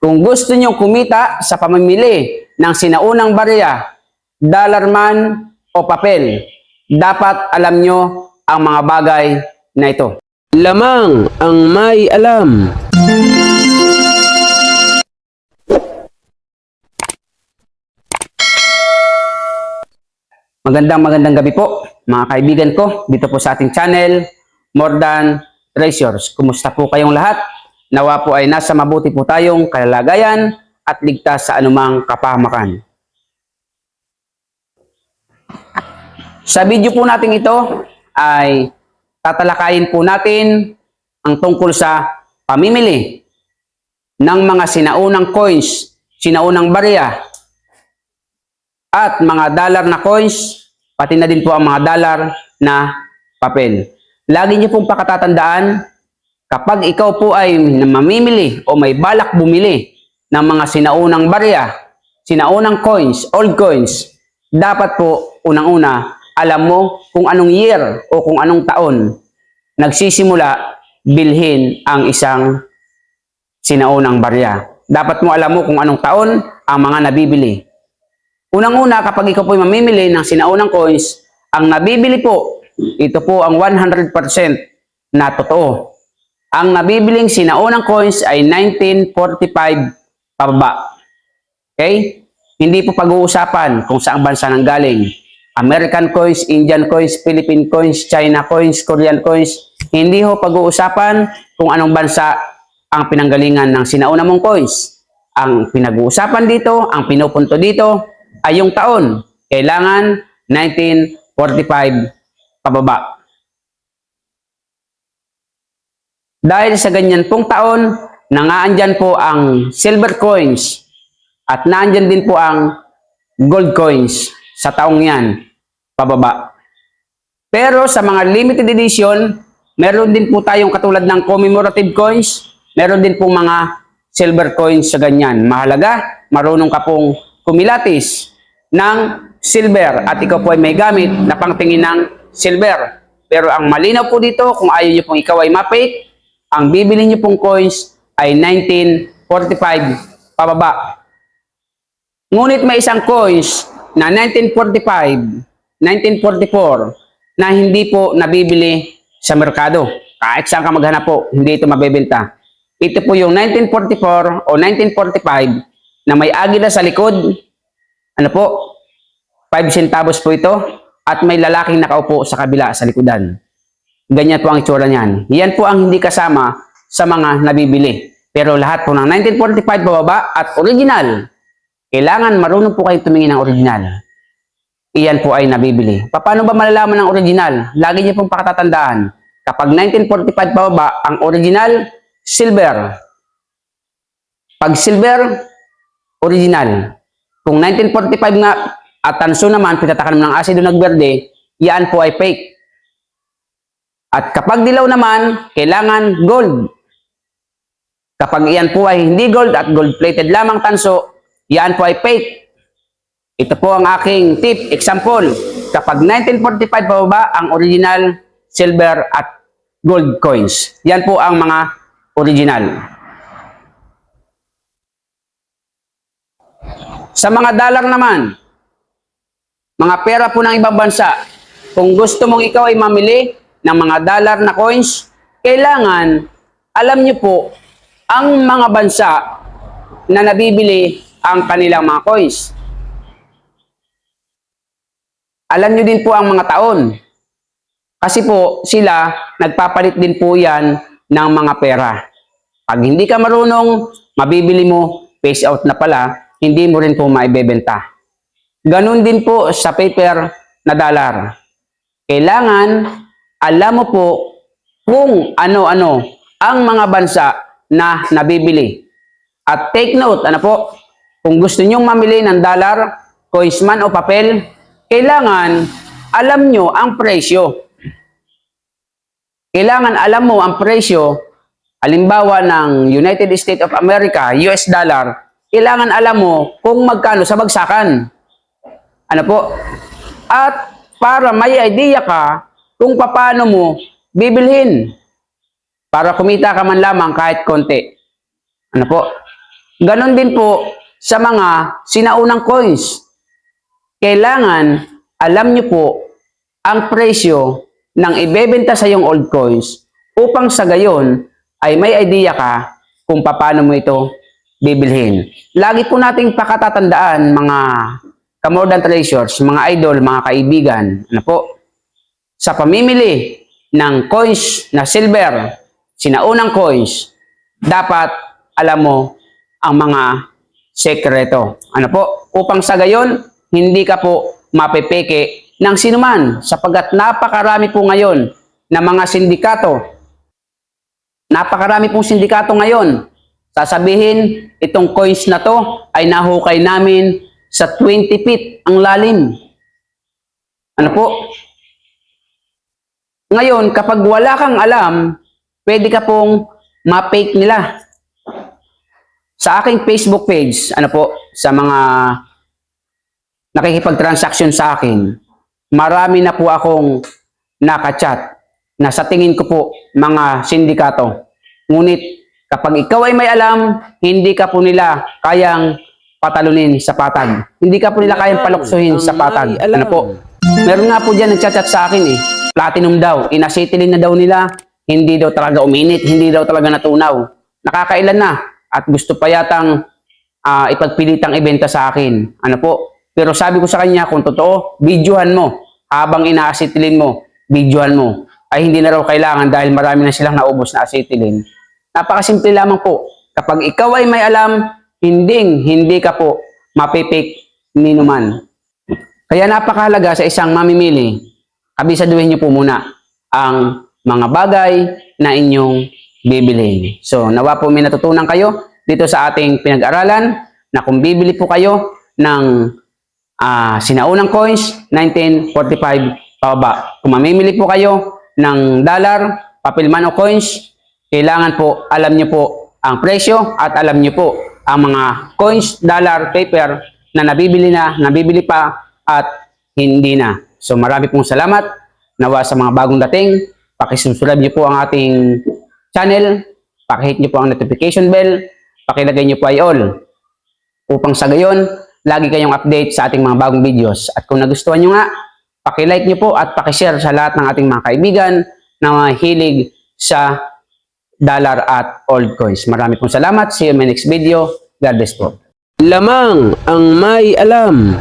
Kung gusto nyo kumita sa pamimili ng sinaunang barya, dollar man o papel, dapat alam nyo ang mga bagay na ito. Lamang ang may alam. Magandang gabi po mga kaibigan ko dito po sa ating channel, More Than Treasures. Kumusta po kayong lahat? Nawa po ay nasa mabuti po tayong kalagayan at ligtas sa anumang kapahamakan. Sa video po natin ito ay tatalakayin po natin ang tungkol sa pamimili ng mga sinaunang coins, sinaunang barya, at mga dollar na coins, pati na din po ang mga dollar na papel. Lagi niyo pong pakatatandaan, kapag ikaw po ay mamimili o may balak bumili ng mga sinaunang barya, sinaunang coins, old coins, dapat po unang-una, alam mo kung anong year o kung anong taon nagsisimula bilhin ang isang sinaunang barya. Dapat mo alam mo kung anong taon ang mga nabibili. Unang-una, kapag ikaw po ay mamimili ng sinaunang coins, ang nabibili po, ito po ang 100% na totoo. Ang nabibiling sinaunang coins ay 1945 pababa. Okay? Hindi po pag-uusapan kung saang bansa nang galing. American coins, Indian coins, Philippine coins, China coins, Korean coins. Hindi ho pag-uusapan kung anong bansa ang pinanggalingan ng sinaunang mong coins. Ang pinag-uusapan dito, ang pinupunto dito, ay yung taon. Kailangan 1945 pababa. Dahil sa ganyan pong taon, nangaandyan po ang silver coins at naandyan din po ang gold coins sa taong yan pababa. Pero sa mga limited edition, meron din po tayong katulad ng commemorative coins, meron din po mga silver coins sa ganyan. Mahalaga, marunong ka pong kumilatis ng silver at ikaw po ay may gamit na pangtingin ng silver. Pero ang malinaw po dito, kung ayaw nyo pong ikaw ay ma-fake, ang bibili nyo pong coins ay 1945 pababa. Ngunit may isang coins na 1945, 1944 na hindi po nabibili sa merkado. Kahit saan ka maghanap po, hindi ito mabebenta. Ito po yung 1944 o 1945 na may agila sa likod. Ano po? 5 centavos po ito. At may lalaking nakaupo sa kabila sa likodan. Ganyan po ang itsura niyan. Yan po ang hindi kasama sa mga nabibili. Pero lahat po ng 1945 bababa at original, kailangan marunong po kayo tumingin ng original. Iyan po ay nabibili. Paano ba malalaman ng original? Lagi niyo pong pakatatandaan. Kapag 1945 bababa, ang original, silver. Pag silver, original. Kung 1945 nga at tanso naman, pinatakan ng asido nagberde, yan po ay fake. At kapag dilaw naman, kailangan gold. Kapag iyan po ay hindi gold at gold-plated lamang tanso, yan po ay fake. Ito po ang aking tip, example. Kapag 1945 pababa, ang original silver at gold coins. Yan po ang mga original. Sa mga dollar naman, mga pera po ng ibang bansa, kung gusto mong ikaw ay mamili ng mga dollar na coins, kailangan alam niyo po ang mga bansa na nabibili ang kanilang mga coins. Alam niyo din po ang mga taon. Kasi po sila, nagpapalit din po yan ng mga pera. Pag hindi ka marunong, mabibili mo, face out na pala, hindi mo rin po maibebenta. Ganun din po sa paper na dollar. Kailangan alam mo po kung ano-ano ang mga bansa na nabibili. At take note, ano po, kung gusto nyong mamili ng dollar, coins man o papel, kailangan alam nyo ang presyo. Kailangan alam mo ang presyo, halimbawa ng United States of America, US dollar, kailangan alam mo kung magkano sa bagsakan. Ano po? At para may idea ka kung paano mo bibilhin para kumita ka man lamang kahit konti. Ano po? Ganon din po sa mga sinaunang coins. Kailangan alam nyo po ang presyo ng ibebenta sa yung old coins upang sa gayon ay may idea ka kung paano mo ito bibilhin. Lagi po nating pakatatandaan mga ka-more than treasures, mga idol, mga kaibigan, ano po, sa pamimili ng coins na silver, sinaunang coins, dapat alam mo ang mga sekreto. Ano po? Upang sa gayon, hindi ka po mapepeke ng sinuman sapagkat napakarami po ngayon na mga sindikato. Napakarami pong sindikato ngayon. Sasabihin, itong coins na to ay nahukay namin sa 20 feet ang lalim. Ano po? Ngayon, kapag wala kang alam, pwede ka pong ma-fake nila. Sa aking Facebook page, ano po, sa mga nakikipag-transaction sa akin, marami na po akong nakachat na sa tingin ko po mga sindikato. Ngunit kapag ikaw ay may alam, hindi ka po nila kayang patalunin sa patag. Hindi ka po nila kayang paluksuhin sa patag. Ano po? Meron nga po dyan nagchat-chat sa akin eh. Platinum daw. Inacetylene na daw nila. Hindi daw talaga uminit. Hindi daw talaga natunaw. Nakakailan na. At gusto pa yatang ipagpilitang ibenta sa akin. Ano po? Pero sabi ko sa kanya, kung totoo, videohan mo. Habang ina-acetylene mo, videohan mo. Ay hindi na raw kailangan dahil marami na silang naubos na acetylene. Napakasimple lamang po. Kapag ikaw ay may alam, hindi ka po mapipik ni numan. Kaya napakahalaga sa isang mamimili, kabisaduhin niyo po muna ang mga bagay na inyong bibilhin. So, nawa po may natutunan kayo dito sa ating pinag-aralan na kung bibili po kayo ng sinaunang coins, 1945 pababa. Kung mamimili po kayo ng dollar, papilman o coins, kailangan po alam nyo po ang presyo at alam nyo po ang mga coins, dollar, paper na nabibili pa at hindi na. So marami pong salamat. Nawa sa mga bagong dating, pakisubscribe nyo po ang ating channel, pakihit nyo po ang notification bell, pakilagay nyo po ay all. Upang sa gayon, lagi kayong update sa ating mga bagong videos. At kung nagustuhan nyo nga, pakilike nyo po at pakishare sa lahat ng ating mga kaibigan na hilig sa dollar at old coins. Marami pong salamat. See you in my next video. God bless po. Lamang ang may alam.